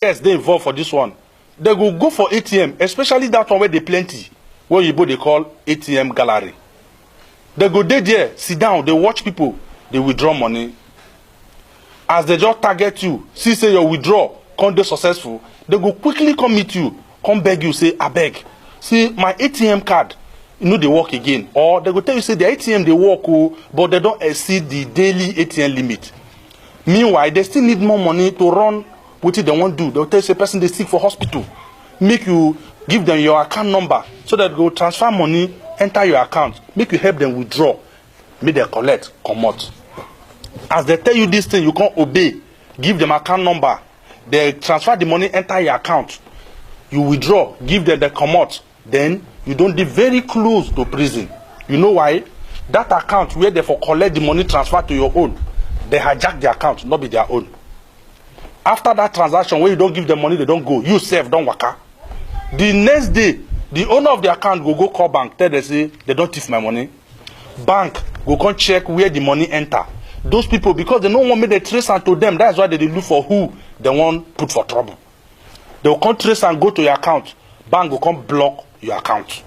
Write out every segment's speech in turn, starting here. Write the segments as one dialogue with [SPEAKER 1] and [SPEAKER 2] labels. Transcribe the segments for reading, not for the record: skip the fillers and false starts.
[SPEAKER 1] Yes, they involved for this one. They go for ATM, especially that one where they plenty, where you they call ATM gallery. They go there, sit down, they watch people, they withdraw money. As they just target you, see say your withdraw, come they successful, they go quickly come meet you, come beg you, say, I beg. See, my ATM card, they work again. Or they go tell you, say, the ATM, they work, but they don't exceed the daily ATM limit. Meanwhile, they still need more money to run what they want to do. They'll tell you, say, person, they sick for hospital. Make you give them your account number so that they go transfer money, enter your account, make you help them withdraw, make them collect, come out. As they tell you this thing, you can't obey. Give them account number. They transfer the money, enter your account. You withdraw, give them the come out. Then you don't be very close to prison. You know why? That account where they for collect the money transfer to your own, they hijack the account, not be their own. After that transaction, where you don't give them money, they don't go. You save, don't waka. The next day, the owner of the account go call bank, tell them say they don't thief my money. Bank go come check where the money enter. Those people, because they don't want me to trace and to them, that's why they look for who they want put for trouble. They will come trace and go to your account. Bank will come block your account.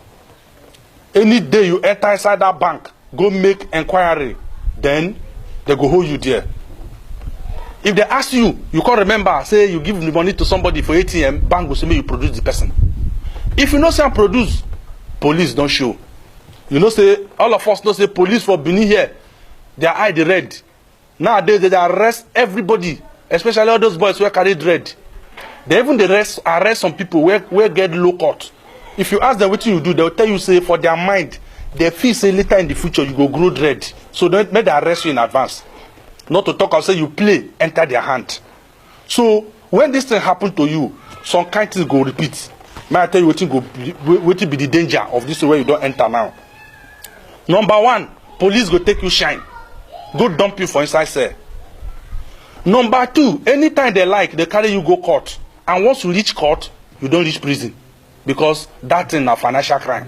[SPEAKER 1] Any day you enter inside that bank, go make inquiry, then they go hold you there. If they ask you, you can't remember, say you give the money to somebody for ATM, bank will say you produce the person. If you know say produce, police don't show. You know say, all of us know say police for Benin here, their eye the red. Nowadays they arrest everybody, especially all those boys who carry red. They even arrest some people where get low court. If you ask them what you do, they'll tell you say for their mind, they feel say later in the future you go grow dread. So don't make they arrest you in advance. Not to talk of say you play, enter their hand. So when this thing happen to you, some kind things go repeat. May I tell you what will be the danger of this way you don't enter now. Number one, police go take you shine. Go dump you for inside cell. Number two, anytime they like, they carry you go court. And once you reach court, you don't reach prison. Because that's a financial crime.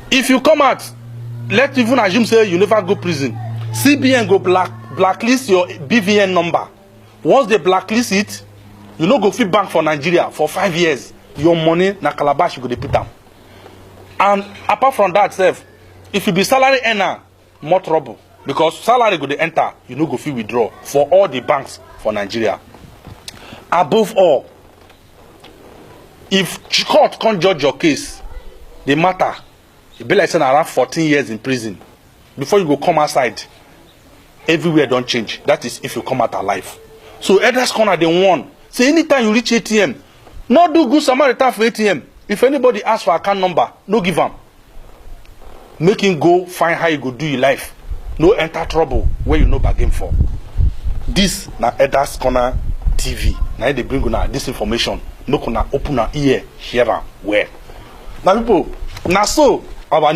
[SPEAKER 1] If you come out, let's even assume say you never go prison. CBN go blacklist your BVN number. Once they blacklist it, you no go fit bank for Nigeria for 5 years. Your money na calabash you go dey put am. And apart from that, sef, if you be salary earner, more trouble. Because salary go dey enter, you no go fit withdraw for all the banks for Nigeria. Above all, if court can't judge your case, the matter, it be like saying around 14 years in prison. Before you go come outside, everywhere don't change. That is if you come out alive. So Elders Corner they warn. Say anytime you reach ATM, no do good Samaritan for ATM. If anybody asks for account number, no give them. Make him go find how you go do your life. No enter trouble where you no bargain for. This na Elders Corner TV. Now they bring una this information. Make una open our ear, hear am well. Now people, na so our